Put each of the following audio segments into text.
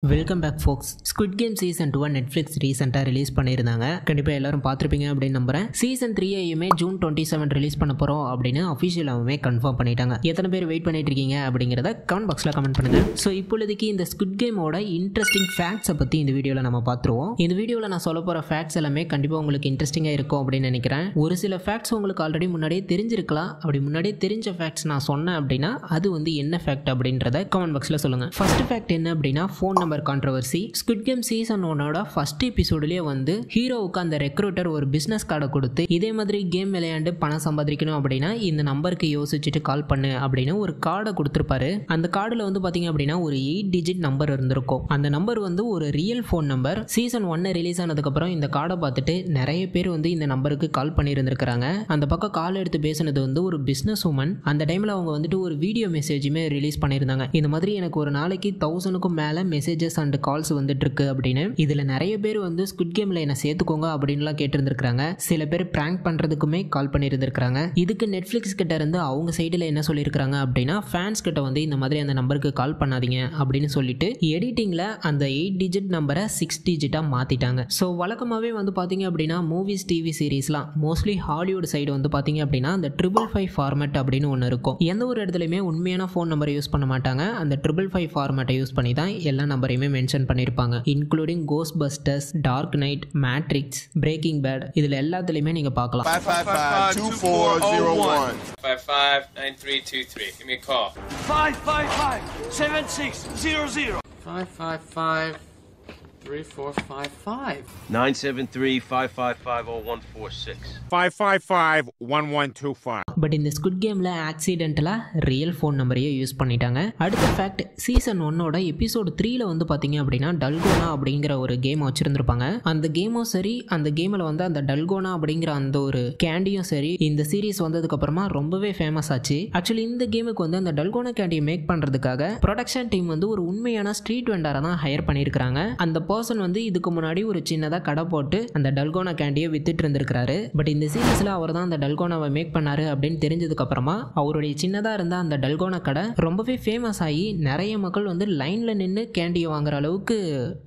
Welcome back ஃபோக்ஸ். Squid game season 2 Netflix ரீசெண்டாக release பண்ணியிருந்தாங்க. கண்டிப்பாக எல்லாரும் பார்த்துருப்பீங்க அப்படின்னு நம்புறேன். சீசன் 3ஐயுமே ஜூன் 27 ரிலீஸ் பண்ண போகிறோம் அப்படின்னு அஃபிஷியலாகவே கன்ஃபார்ம் பண்ணிட்டாங்க. எத்தனை பேர் வெயிட் பண்ணிட்டு இருக்கீங்க அப்படிங்கிறத கமெண்ட் பாக்ஸில் கமெண்ட் பண்ணுங்க. ஸோ இப்பொழுதுக்கு இந்த ஸ்குவிட் கேமோட இன்ட்ரெஸ்டிங் ஃபேக்ட்ஸை பற்றி இந்த வீடியோவில் நம்ம பார்த்துருவோம். இந்த வீடியோவில் நான் சொல்ல போகிற ஃபேக்ட்ஸ் எல்லாமே கண்டிப்பாக உங்களுக்கு இன்ட்ரெஸ்டிங்காக இருக்கும் அப்படின்னு நினைக்கிறேன். ஒரு சில ஃபேக்ட்ஸ் உங்களுக்கு ஆல்ரெடி முன்னாடியே தெரிஞ்சிருக்கலாம். அப்படி முன்னாடியே தெரிஞ்ச ஃபேக்ட்ஸ் நான் சொன்னேன் அப்படின்னா அது வந்து என்ன ஃபேக்ட் அப்படின்றத கமெண்ட் பாக்ஸில் சொல்லுங்கள். ஃபர்ஸ்ட் ஃபேக்ட் என்ன அப்படின்னா phone number controversy. Squid game season 1 first எபிசோட்லயே வந்து ஹீரோவுக்கு அந்த ரெக்ரூட்டர் ஒரு பிசினஸ் கார்டை கொடுத்து இதே மாதிரி கேம் விளையாண்டு பணம் சம்பாதிக்கணும் அப்படின்னா இந்த நம்பருக்கு யோசிச்சுட்டு கால் பண்ணு அப்படின்னு ஒரு கார்டை கொடுத்துருப்பாரு. அந்த கார்டுல வந்து பாத்தீங்க அப்படின்னா ஒரு 8 டிஜிட் நம்பர் இருந்திருக்கும். அந்த நம்பர் வந்து ஒரு real phone number. Season 1 release ஆனதுக்கு அப்புறம் இந்த கார்டை பார்த்துட்டு நிறைய பேர் வந்து இந்த நம்பருக்கு கால் பண்ணி இருந்திருக்காங்க. அந்த பக்கம் கால் எடுத்து பேசினது வந்து ஒரு பிசினஸ் உமன். அந்த டைம்ல அவங்க வந்துட்டு ஒரு வீடியோ மெசேஜுமே ரிலீஸ் பண்ணியிருந்தாங்க. இந்த மாதிரி எனக்கு ஒரு நாளைக்கு 1000க்கும் மேல மெசேஜஸ் அண்ட் கால்ஸ் வந்துட்டு இருக்கு அப்படின்னு. இதுல நிறைய பேர் வந்து ஸ்குவிட் கேம்ல என்ன சேர்த்துக்கோங்க அப்படின்லாம் கேட்டிருந்திருக்காங்க. சில பேர் பிராங்க் பண்றதுக்குமே கால் பண்ணி இருந்திருக்காங்க. இதுக்கு நெட்ஃபிளிக்ஸ் கிட்ட இருந்து அவங்க சைடுல என்ன சொல்லியிருக்காங்க அப்படின்னா ஃபேன்ஸ் கிட்ட வந்து இந்த மாதிரி அந்த நம்பருக்கு கால் பண்ணாதீங்க அப்படின்னு சொல்லிட்டு எடிட்டிங்ல அந்த 8 டிஜிட் நம்பரை 6 டிஜிட்டா மாத்திட்டாங்க. ஸோ வழக்கமாவே வந்து பாத்தீங்க அப்படின்னா மூவிஸ் டிவி சீரீஸ்லாம் மோஸ்ட்லி ஹாலிவுட் சைடு வந்து பாத்தீங்க அப்படின்னா அந்த 555 ஃபார்மேட் அப்படின்னு ஒன்று இருக்கும். எந்த ஒரு இடத்துலையுமே உண்மையான ஃபோன் நம்பரை யூஸ் பண்ண மாட்டாங்க. அந்த 555 ஃபார்மேட்டை யூஸ் பண்ணி தான் எல்லா நம்பரையுமே மென்ஷன் பண்ணியிருப்பாங்க. Including Ghostbusters, Dark Knight, Matrix, Breaking Bad, இதுல எல்லாத்துலயுமே நீங்க பார்க்கலாம். 555-2401 559323. Give me a call. 555-7600 555-3455 973-555-0146 555-1125. But இந்த ஸ்குவிட் கேம்ல ஆக்சிடென்டலா ரியல் ஃபோன் நம்பரையே யூஸ் பண்ணிட்டாங்க. அடுத்த ஃபேக்ட், சீசன் 1 எபிசோட் 3ல வந்து பாத்தீங்க அப்படின்னா டல்கோனா அப்படிங்கிற ஒரு கேம் வச்சிருந்திருப்பாங்க. அந்த கேமும் சரி, அந்த கேம்ல வந்து அந்த டல்கோனா அப்படிங்கிற அந்த ஒரு கேண்டியும் சரி இந்த சீரீஸ் வந்ததுக்கு அப்புறமா ரொம்பவே ஃபேமஸ் ஆச்சு. ஆக்சுவலி இந்த கேமுக்கு வந்து அந்த டல்கோனா கேண்டியை மேக் பண்றதுக்காக ப்ரொடக்ஷன் டீம் வந்து ஒரு உண்மையான ஸ்ட்ரீட் வெண்டரை தான் ஹையர் பண்ணியிருக்காங்க. அந்த பர்சன் வந்து இதுக்கு முன்னாடி ஒரு சின்னதா கடை போட்டு அந்த டல்கோனா கேண்டியை வித்துட்டு இருந்திருக்காரு. பட் இந்த சீரீஸ்ல அவர் தான் அந்த டல்கோனாவை மேக் பண்ணாரு அப்படின்னு தெரிஞ்சதுக்கு அப்புறமா அவருடைய சின்னதா இருந்த அந்த டல்கோனா கடை ரொம்பவே ஃபேமஸ் ஆகி நிறைய மக்கள் வந்து லைன்ல நின்று கேண்டியை வாங்குற அளவுக்கு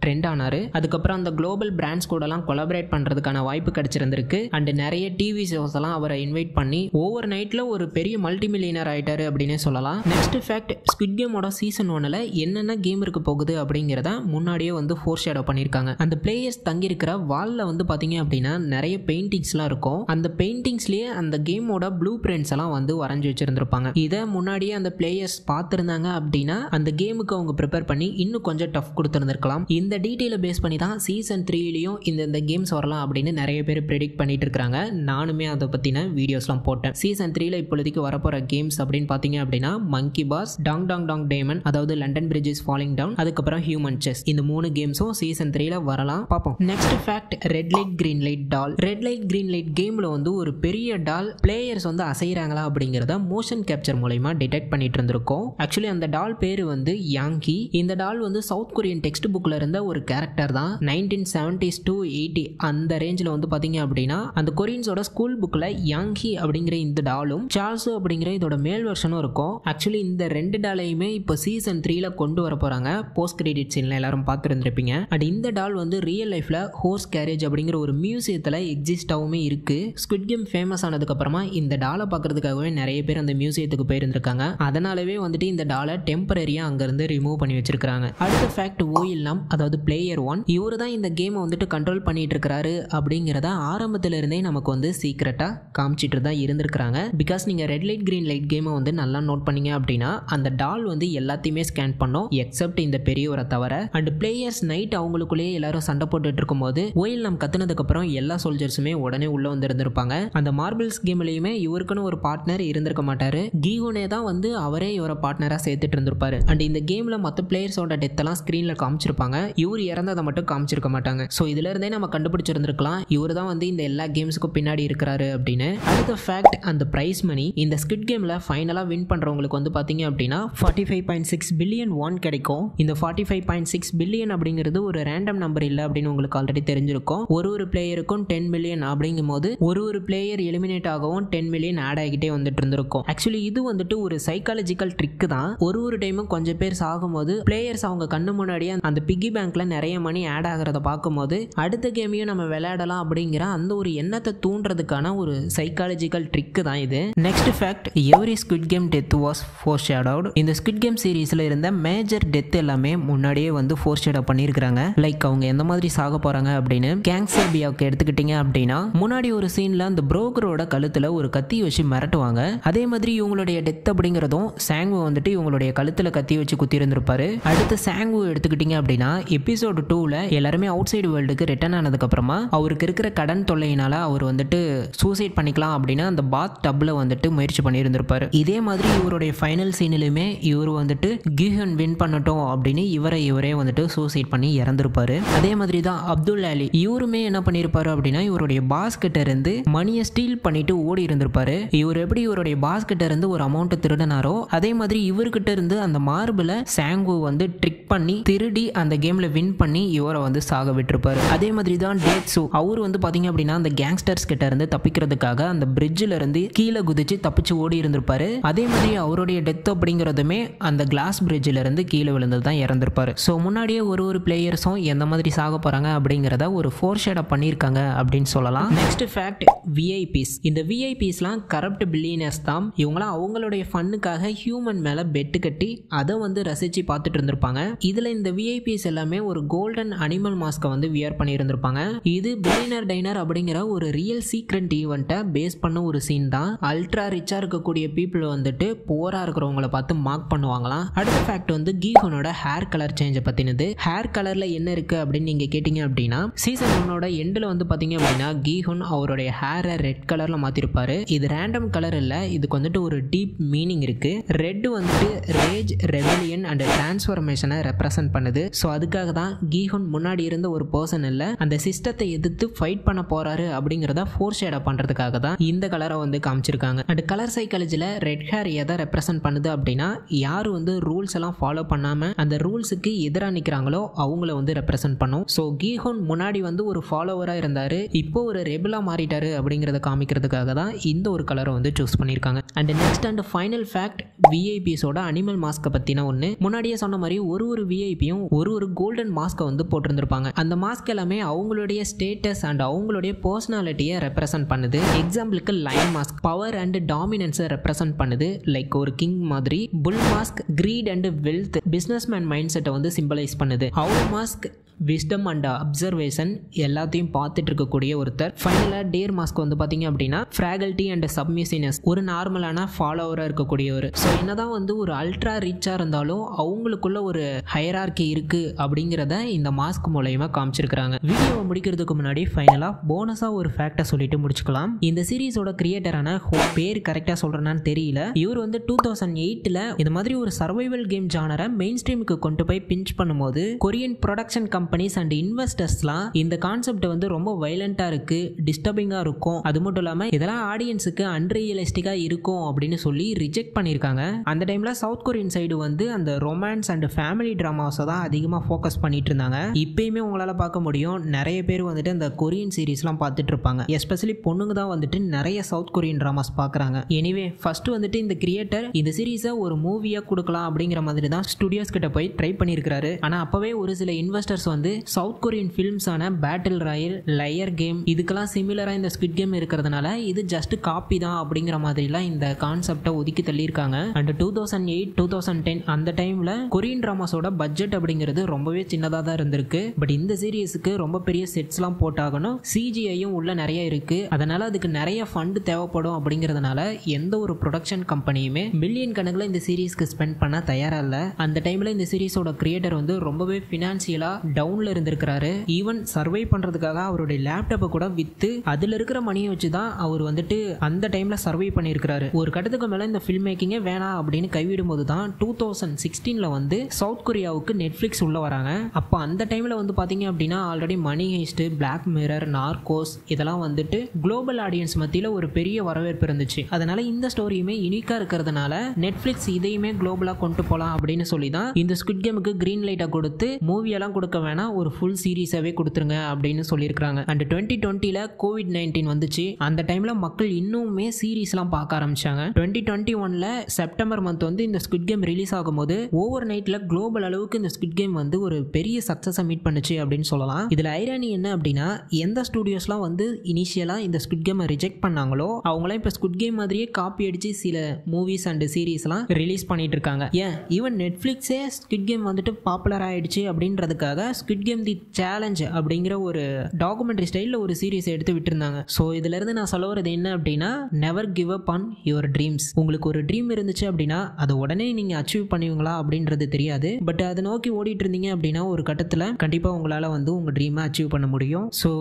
ட்ரெண்ட் ஆனாரு. அதுக்கப்புறம் அந்த குளோபல் பிராண்ட்ஸ் கூட எல்லாம் கொலாபரேட் பண்றதுக்கான வாய்ப்பு கிடைச்சிருந்திருக்கு. அண்ட் நிறைய டிவி ஷோஸ் எல்லாம் அவரை இன்வைட் பண்ணி ஓவர் நைட்ல ஒரு பெரிய மல்டி மில்லியனர் ஆயிட்டாரு அப்படின்னே சொல்லலாம். நெக்ஸ்ட் ஃபேக்ட், ஸ்குவிட் கேமோட சீசன் 1ல என்னென்ன கேம் இருக்க போகுது அப்படிங்கிறத முன்னாடியே வந்து ஃபோர் ஷேடோ பண்ணியிருக்காங்க. அந்த பிளேயர்ஸ் தங்கி இருக்கிற வால்ல வந்து பாத்தீங்க அப்படின்னா நிறைய பெயிண்டிங்ஸ்லாம் இருக்கும். அந்த பெயிண்டிங்ஸ்லயே அந்த கேமோட ப்ளூ பிரிண்ட்ஸ் எல்லாம் வந்து வரைஞ்சி வச்சிருந்திருப்பாங்க. இதை முன்னாடியே அந்த பிளேயர்ஸ் பார்த்திருந்தாங்க அப்படின்னா அந்த கேமுக்கு அவங்க ப்ரிப்பேர் பண்ணி இன்னும் கொஞ்சம் டஃப் கொடுத்துருந்துருக்கலாம். இந்த டீட்டெயிலை பேஸ் பண்ணி தான் சீசன் 3லயும் இந்த கேம்ஸ் வரலாம் அப்படின்னு நிறைய பேர் ப்ரெடிக்ட் பண்ணிட்டு இருக்காங்க. நானுமே அதை பத்தின வீடியோஸ்லாம் போட்டேன். சீசன் 3ல இப்போதைக்கு வரப்போற கேம்ஸ் அப்படின்னு பாத்தீங்க அப்படின்னா monkey bars, dong dong dong demon, அதாவது London bridge is falling down, அதுக்கப்புறம் ஹியூமன் செஸ், இந்த 3 கேம்ஸும் சீசன் 3ல வரலாம். பார்ப்போம். Next fact, red light green light doll. Red light green light கேம்ல வந்து ஒரு பெரிய டால் பிளேயர்ஸ் வந்து அசைறாங்களா அப்படிங்கறத மோஷன் கேப்சர் மூலமா டிடெக்ட் பண்ணிட்டு இருந்திருக்கோம். ஆக்சுவலி அந்த டால் பேரு வந்து யாங்கி. இந்த டால் வந்து சவுத் கொரியன் டெக்ஸ்ட் புக்ல இருந்த ஒரு கேரக்டர் தான். 1970s to 80 அந்த ரேஞ்சில் வந்து பாத்தீங்க அப்படின்னா அந்த கொரியன்ஸோட ஸ்கூல் புக்ல யாங்கி அப்படிங்கிற இந்த டாலும் சார்ல்ஸ் அப்படிங்கிற இதோட மேல் வெர்ஷனும் இருக்கும். ஆக்சுவலி இந்த 2 டாலையுமே இப்போ சீசன் 3ல கொண்டு வர போறாங்க. போஸ்ட் கிரெடிட் சீன்ல எல்லாரும் பார்த்துருந்துருப்பீங்க. அண்ட் இந்த டால் வந்து ரியல் லைஃப்ல ஹோர்ஸ் கேரேஜ் அப்படிங்கிற ஒரு மியூசியத்துல எக்ஸிஸ்ட் ஆகுமே இருக்கு. ஸ்குவிட் கேம் ஃபேமஸ் ஆனதுக்கு அப்புறமா இந்த டாலை பார்க்கறதுக்காகவே நிறைய பேர் அந்த மியூசியத்துக்கு போயிருந்திருக்காங்க. அதனாலவே வந்துட்டு இந்த டாலை டெம்பரரியா அங்க இருந்து ரிமூவ் பண்ணி வச்சிருக்காங்க. அடுத்த ஃபேக்ட், ஓயில்லாம், அதாவது பிளேயர் 1 இவரு தான் இந்த கேமை வந்துட்டு கண்ட்ரோல் பண்ணிட்டு இருக்காரு அப்படிங்கிறத ஆரம்பத்துல இருந்தே நமக்கு வந்து சீக்கிரட்டா காமிச்சிட்டு தான் இருந்திருக்காங்க. பிகாஸ் நீங்க ரெட் லைட் கிரீன் லைட் கேமை வந்து நல்லா நோட் பண்ணீங்க அப்படின்னா அந்த டால் வந்து எல்லாத்தையுமே ஸ்கேன் பண்ணும் எக்ஸப்ட் இந்த பெரியவரை தவிர. அண்ட் பிளேயர்ஸ் நைட் அவங்களுக்குள்ளேயே எல்லாரும் சண்டை போட்டுட்டு இருக்கும்போது ஓயில்லாம் கத்துனதுக்கு அப்புறம் எல்லா சோல்ஜர்ஸுமே உடனே உள்ள வந்து இருந்திருப்பாங்க. அந்த மார்பிள்ஸ் கேம்லயுமே இவருக்குன்னு ஒரு பார்ட்னர் இருந்திருக்க மாட்டாரு. கீகோனே தான் வந்து அவரே இவரை பார்ட்னரா சேர்த்துட்டு இருந்திருப்பாரு. அண்ட் இந்த கேம்ல மற்ற பிளேயர்ஸோட டெத் எல்லாம் ஸ்கிரீன்ல காமிச்சிருப்பாங்க. இவர் இறந்ததை மட்டும் காமிச்சிருக்க மாட்டாங்க. சோ இதுல இருந்தே நம்ம கண்டுபிடிச்சிருந்திருக்கலாம் இவர் தான் வந்து இந்த எல்லா கேம்ஸுக்கும் பின்னாடி இருக்கிறாரு அப்படின்னு. அடுத்த ஃபேக்ட், அந்த பிரைஸ் மணி. இந்த ஸ்குவிட் கேம்ல ஃபைனலா வின் பண்றவங்களுக்கு வந்து பாத்தீங்க அப்படின்னா 45.6 பில்லியன் வான் கிடைக்கும். இந்த 45.6 பில்லியன் அப்படிங்கிறது ஒரு ரேண்டம் நம்பர் இல்லை அப்படின்னு உங்களுக்கு ஆல்ரெடி தெரிஞ்சிருக்கும். ஒரு பிளேயருக்கும் 10 மில்லியன் அப்படிங்கும் போது ஒரு பிளேயர் எலிமினேட் ஆகவும் 10 மில்லியன் ஆட் ஆகிட்டே வந்துட்டு இருந்திருக்கும். ஆக்சுவலி இது வந்துட்டு ஒரு சைக்காலஜிக்கல் ட்ரிக் தான். ஒரு டைமும் கொஞ்சம் பேர் சாகும்போது பிளேயர்ஸ் அவங்க கண்ணு முன்னாடியே அந்த பிக்கி பேங்க்ல நிறைய மணி ஆட் ஆகிறத பார்க்கும்போது அடுத்த கேமையும் நம்ம விளையாடலாம் அப்படிங்கிற அந்த ஒரு எண்ணத்தை தூண்டுறதுக்கான ஒரு சைக்காலஜிக்கல் ட்ரிக் தான் இது. Next fact, every squid game death was foreshadowed. இந்த ஸ்குவிட் கேம் சீரீஸ்ல இருந்த மேஜர் டெத் எல்லாமே முன்னாடியே வந்து ஃபோர்ஷேடோ பண்ணியிருக்காங்க. லைக் அவங்க எந்த மாதிரி சாக போறாங்க அப்படின்னு கேங்ஸேபியாவுக்கு எடுத்துக்கிட்டீங்க அப்படின்னா முன்னாடி ஒரு சீன்ல அந்த புரோக்கரோட கழுத்துல ஒரு கத்தி வச்சு மிரட்டுவாங்க. அதே மாதிரி இவங்களுடைய டெத் அப்படிங்கிறதும் சாங்கு வந்துட்டு இவங்களுடைய கழுத்துல கத்தி வச்சு குத்தி இருந்திருப்பாரு. அடுத்து சாங்கு எடுத்துக்கிட்டீங்க அப்படின்னா எபிசோடு 2ல எல்லாருமே அவுட் சைடு வேர்ல்டுக்கு ரிட்டர்ன் ஆனதுக்கு அப்புறமா அவருக்கு இருக்கிற கடன் தொல்லையினால அவர் வந்துட்டு சூசைட் பண்ணிக்கலாம் அப்படின்னு அந்த பாத் டப்ல வந்துட்டு முயற்சி பண்ணியிருந்திருப்பாரு. இதே மாதிரி இவருடைய ஃபைனல் சீனிலுமே இவர் வந்துட்டு கிஹன் வின் பண்ணட்டும் அப்படின்னு இவரே வந்துட்டு சூசைட் பண்ணி இறந்திருப்பாரு. அதே மாதிரி தான் அப்துல் அலி, இவருமே என்ன பண்ணிருப்பாரு அப்படின்னா இவருடைய பாஸ் கிட்ட இருந்து மணியை ஸ்டீல் பண்ணிட்டு ஓடி இருந்திருப்பாரு. இவர் எப்படி இவருடைய பாஸ் கிட்ட இருந்து ஒரு அமௌண்ட் திருடினாரோ அதே மாதிரி இவர்கிட்ட இருந்து அந்த மார்பிள சாங்கு வந்து ட்ரிக் பண்ணி திருடி அந்த கேம்ல வின் பண்ணி இவரை வந்து சாக விட்டுருப்பாரு. அதே மாதிரி தான் டேட்சு, அவர் வந்து பாத்தீங்க அப்படின்னா அந்த கேங்ஸ்டர்ஸ் கிட்ட இருந்து தப்பிக்கிறதுக்காக அந்த பிரிட்ஜ்ல இருந்து கீழே குதிச்சு தப்பிச்சு ஓடி இருந்திருப்பாரு. அதே மாதிரி அவருடைய டெத் அப்படிங்கிறதுமே அந்த கிளாஸ் பிரிட்ஜ்ல இருந்து கீழே விழுந்தது தான் இறந்திருப்பாரு. ஸோ முன்னாடியே ஒரு பிளேயர்ஸும் எந்த மாதிரி சாக போறாங்க அப்படிங்கிறத ஒரு ஃபோர்ஷேடோ பண்ணியிருக்காங்க அப்படின்னு சொல்லலாம். Next fact, VIPs. இந்த விஐபிஸ்லாம் கரப்ட் பில்லியனர்ஸ் தான். இவங்களாம் அவங்களுடைய ஃபன்னுக்காக ஹியூமன் மேல பெட்டு கட்டி அதை வந்து ரசிச்சு பார்த்துட்டு இருந்திருப்பாங்க. இதுல இந்த விஐபிஸ் எல்லாமே ஒரு கோல்டன் அனிமல் மாஸ்கை வந்து வியர் பண்ணி இருந்திருப்பாங்க. இது பில்லியனர் டைனர் அப்படிங்கிற ஒரு ரியல் சீக்ரெட் ஈவெண்ட்டை பேஸ் பண்ண ஒரு சீன் தான். அல்ட்ரா ரிச்சா இருக்கக்கூடிய பீப்புள் வந்துட்டு போரா இருக்கிறவங்களை பார்த்து மார்க் பண்ணுவாங்களாம். அடுத்த ஃபேக்ட் வந்து கீஹனோட ஹேர் கலர் சேஞ்சை பத்தினது. ஹேர் கலர்ல என்ன இருக்கு அப்படின்னு நீங்க கேட்டீங்க அப்படின்னா சீசன் 1 எண்ட்ல வந்து பாத்தீங்க அப்படின்னா கீஹன் அவருடைய ஹேரை ரெட் கலர்ல மாத்திருப்பாரு. இது ரேண்டம் கலர் இல்ல, இதுக்கு வந்துட்டு ஒரு டீப் மீனிங் இருக்கு. ரெட் வந்துட்டு ரேஜ், ரெபெலியன் அண்ட் டிரான்ஸ்ஃபர்மேஷனை ரெப்ரசென்ட் பண்ணுது. ஸோ அதுக்காக தான் கீஹன் முன்னாடி இருந்த ஒரு பர்சன் இல்ல, அந்த சிஸ்டத்தை எதிர்த்து ஃபைட் பண்ண போறாரு அப்படிங்கிறத ஃபோர்ஷேடோ பண்றதுக்காக தான் இந்த கலரை வந்து காமிச்சிருக்காங்க. அண்ட் கலர் சைக்காலஜில ரெட் ஹேர் எதை ரெப்ரசென்ட் பண்ணுது அப்படின்னா யாரு வந்து ரூல்ஸ் எல்லாம் ஃபாலோ பண்ணாம அந்த ரூல்ஸுக்கு எதிராக நிற்கிறாங்களோ அவங்கள வந்து ரெப்ரசென்ட் பண்ணும். ஸோ கீஹன் முன்னாடி வந்து ஒரு ஃபாலோவரா இருந்தாரு, இப்போ ஒரு ரெபலா மாறிட்டாரு அப்படிங்கிறத காமிக்கிறதுக்காக தான் இந்த ஒரு கலரை வந்து சூஸ் பண்ணியிருக்காங்க. And next and final fact, விஐபிஸோட அனிமல் மாஸ்கை பத்தின ஒன்று. முன்னாடியே சொன்ன மாதிரி ஒரு விஐபியும் ஒரு கோல்டன் மாஸ்கை வந்து போட்டிருந்திருப்பாங்க. அந்த மாஸ்க் எல்லாமே அவங்களுடைய ஸ்டேட்டஸ் அண்ட் அவங்களுடைய பர்சனாலிட்டியை ரெப்ரசென்ட் பண்ணுது. எக்ஸாம்பிளுக்கு லைன் மாஸ்க் பவர் அண்ட் டாமினன்ஸை ரெப்ரசென்ட் பண்ணுது, லைக் ஒரு கிங் மாதிரி. Bull mask greed and wealth, businessman mind செட்டை வந்து சிம்பலைஸ் பண்ணுது. Owl mask wisdom and observation, எல்லாத்தையும் பார்த்துட்டு இருக்கக்கூடிய ஒருத்தர். ஃபைனலாக டேர் மாஸ்க் வந்து பார்த்தீங்க அப்படின்னா ஃப்ராகல்ட்டி அண்ட் சப்மிசினஸ், ஒரு நார்மலான ஃபாலோவராக இருக்கக்கூடியவர். ஸோ என்னதான் வந்து ஒரு அல்ட்ரா ரிச்சாக இருந்தாலும் அவங்களுக்குள்ள ஒரு ஹையரார்கி இருக்கு அப்படிங்கிறத இந்த மாஸ்க் மூலயமா காமிச்சிருக்காங்க. வீடியோவை முடிக்கிறதுக்கு முன்னாடி ஃபைனலாக போனஸாக ஒரு ஃபேக்டை சொல்லிட்டு முடிச்சுக்கலாம். இந்த சீரீஸோட கிரியேட்டரான பேர் கரெக்டாக சொல்றேன்னு தெரியல, இவர் வந்து 2008 இந்த மாதிரி ஒரு சர்வைவல் கேம் ஜானரை மெயின் ஸ்ட்ரீமுக்கு கொண்டு போய் பிஞ்ச் பண்ணும்போது கொரியன் ப்ரொடக்ஷன் கம்பெனிஸ் அண்ட் இன்வெஸ்டர்ஸ்லாம் இந்த கான்செப்ட் வந்து ரொம்ப வயலண்டா இருக்கு, டிஸ்டர்பிங்கா இருக்கும், அது மட்டும் இல்லாம இதெல்லாம் ஆடியன்ஸுக்கு அன்ரியலிஸ்டிக்கா இருக்கும் அப்படின்னு சொல்லி ரிஜெக்ட் பண்ணியிருக்காங்க. அந்த டைம்ல சவுத் கொரியன் சைடு வந்து அந்த ரொமான்ஸ் அண்ட் ஃபேமிலி டிராமாஸை தான் அதிகமாக ஃபோக்கஸ் பண்ணிட்டு இருந்தாங்க. இப்பயுமே உங்களால் பார்க்க முடியும், நிறைய பேர் வந்துட்டு அந்த கொரியன் சீரீஸ்லாம் பார்த்துட்டு இருப்பாங்க. எஸ்பெஷலி பொண்ணுங்க தான் வந்துட்டு நிறைய சவுத் கொரியன் டிராமாஸ் பார்க்குறாங்க. எனிவே ஃபர்ஸ்ட் வந்துட்டு இந்த கிரியேட்டர் இந்த சீரீஸை ஒரு மூவியாக கொடுக்கலாம் அப்படிங்கிற மாதிரி தான் ஸ்டுடியோஸ் கிட்ட போய் ட்ரை பண்ணியிருக்காரு. ஆனால் அப்பவே ஒரு சில இன்வெஸ்டர்ஸ் வந்து சவுத் கொரியன் ஃபிலிம்ஸான பேட்டில் ராயல், லயர் கேம் இதுக்கெல்லாம் சிமிலராக இந்த ஸ்குவிட் கேம் இருக்கிறதுனால இது ஜஸ்ட் காப்பி தான் அப்படிங்கிற மாதிரிலாம் இந்த கான்செப்டை ஒதுக்கி தள்ளியிருக்காங்க. அண்ட் 2008, 2010 அந்த டைம்ல கொரியன் டிராமாஸோட பட்ஜெட் அப்படிங்கிறது ரொம்பவே சின்னதாக தான் இருந்திருக்கு. பட் இந்த சீரீஸுக்கு ரொம்ப பெரிய செட்ஸ்லாம் போட்டாகணும், சிஜிஐயும் உள்ள நிறைய இருக்கு, அதனால அதுக்கு நிறைய ஃபண்ட் தேவைப்படும். அப்படிங்கிறதுனால எந்த ஒரு ப்ரொடக்ஷன் கம்பெனியுமே மில்லியன் கணக்கில் இந்த சீரீஸ்க்கு ஸ்பெண்ட் பண்ண தயாரா இல்ல. அந்த டைம்ல இந்த சீரீஸோட கிரியேட்டர் வந்து ரொம்பவே ஃபினான்சியலா டவுன்ல இருந்திருக்கிறாரு. ஈவன் சர்வை பண்றதுக்காக அவருடைய லேப்டாப்பை கூட வித்து அதுல இருக்கிற மணியை வச்சு தான் அவர் வந்துட்டு அந்த டைம்ல சர்வை பண்ணியிருக்கிறாரு. ஒரு கட்டத்துக்கு மேல இந்த ஃபில்ம் மேக்கிங்கே வேணாம் அப்படின்னு கைவிடும் போது தான் 2016 வந்து சவுத் கொரியாவுக்கு நெட்ஃபிளிக்ஸ் உள்ள வராங்க. அப்போ அந்த டைம்ல வந்து பாத்தீங்க அப்படின்னா ஆல்ரெடி மணி ஹெய்ஸ்ட், பிளாக் மிரர், நார்கோஸ் இதெல்லாம் வந்துட்டு குளோபல் ஆடியன்ஸ் மத்தியில ஒரு பெரிய வரவேற்பு இருந்துச்சு. அதனால இந்த ஸ்டோரியுமே யூனிக்கா இருக்கிறதுனால நெட்ஃபிளிக்ஸ் இதையுமே குளோபலா கொண்டு போலாம் அப்படின்னு சொல்லி தான் இந்த ஸ்குவிட் கேமுக்கு கிரீன் லைட்டை கொடுத்து மூவியெல்லாம் கொடுக்க வேணால் ஒரு ஃபுல் சீரீஸாகவே கொடுத்துருங்க அப்படின்னு சொல்லியிருக்காங்க. அண்ட் 2020ல் COVID-19 வந்துச்சு. அந்த டைமில் மக்கள் இன்னுமே சீரீஸ்லாம் பார்க்க ஆரம்பிச்சாங்க. 2021ல் செப்டம்பர் மந்த் வந்து இந்த ஸ்குவிட் கேம் ரிலீஸ் ஆகும்போது ஓவர் நைட்டில் குளோபல் அளவுக்கு இந்த ஸ்குவிட் கேம் வந்து ஒரு பெரிய சக்ஸஸை மீட் பண்ணுச்சு அப்படின்னு சொல்லலாம். இதில் ஐரானி என்ன அப்படின்னா, எந்த ஸ்டூடியோஸ்லாம் வந்து இனிஷியலாக இந்த ஸ்குவிட் கேமை ரிஜெக்ட் பண்ணாங்களோ அவங்களாம் இப்போ ஸ்குவிட் கேம் மாதிரியே காப்பி அடிச்சு சில மூவிஸ் அண்ட் சீரீஸ்லாம் ரிலீஸ் பண்ணிட்டு இருக்காங்க. ஏன் ஈவன் நெட்ஃப்ளிக்ஸே ஸ்குவிட் கேம் வந்துட்டு பாப்புலர் ஆயிடுச்சு அப்படின்றதுக்காக ஸ்குவிட் கேம் தி சேலஞ்ச் அப்படிங்கிற ஒரு டாக்குமெண்ட்ரி ஸ்டைலில் ஒரு சீரீஸ் எடுத்து விட்டுருந்தாங்க. ஸோ இதுல இருந்து நான் சொல்ல வரது என்ன அப்படின்னா, never give up on your dreams. உங்களுக்கு ஒரு ட்ரீம் இருந்துச்சு அப்படின்னா அதை உடனே நீங்க அச்சீவ் பண்ணுவீங்களா அப்படின்றது தெரியாது. பட் அதை நோக்கி ஓடிட்டு இருந்தீங்க அப்படின்னா ஒரு கட்டத்தில் கண்டிப்பாக உங்களால் வந்து உங்கள் ட்ரீமை அச்சீவ் பண்ண முடியும். So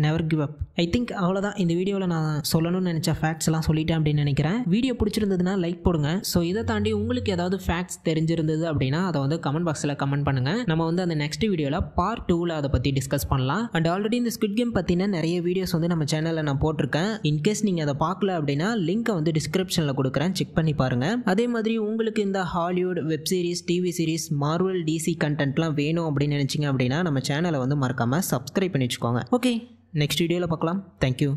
never give up. I think அவ்வளோதான் இந்த வீடியோவில் நான் சொல்லணும்னு நினச்ச ஃபேக்ட்ஸ் எல்லாம் சொல்லிட்டேன் அப்படின்னு நினைக்கிறேன். வீடியோ பிடிச்சிருந்ததுன்னா லைக் போடுங்க. ஸோ இதை தாண்டி உங்களுக்கு ஏதாவது ஃபேக்ட்ஸ் தெரிஞ்சிருந்தது அப்படின்னா அதை வந்து கமெண்ட் பாக்ஸில் கமெண்ட் பண்ணுங்க. நம்ம வந்து அந்த நெக்ஸ்ட் வீடியோவில் பார்ட் 2ல் அதை பற்றி டிஸ்கஸ் பண்ணலாம். அண்ட் ஆல்ரெடி இந்த ஸ்குவிட் கேம் பற்றின நிறைய வீடியோஸ் வந்து நம்ம சேனலில் நான் போட்டிருக்கேன். இன்கேஸ் நீங்கள் அதை பார்க்கல அப்படின்னா லிங்கை வந்து டிஸ்கிரிப்ஷனில் கொடுக்குறேன், செக் பண்ணி பாருங்க. அதே மாதிரி உங்களுக்கு இந்த Hollywood web series, TV series, Marvel, DC கண்டென்ட்லாம் வேணும் அப்படின்னு நினச்சிங்க அப்படின்னா நம்ம சேனலை வந்து மறக்காமல் சப்ஸ்கிரைப் பண்ணி வச்சுக்கோங்க. ஓகே, நெக்ஸ்ட் வீடியோவில் பார்க்கலாம். தேங்க்யூ.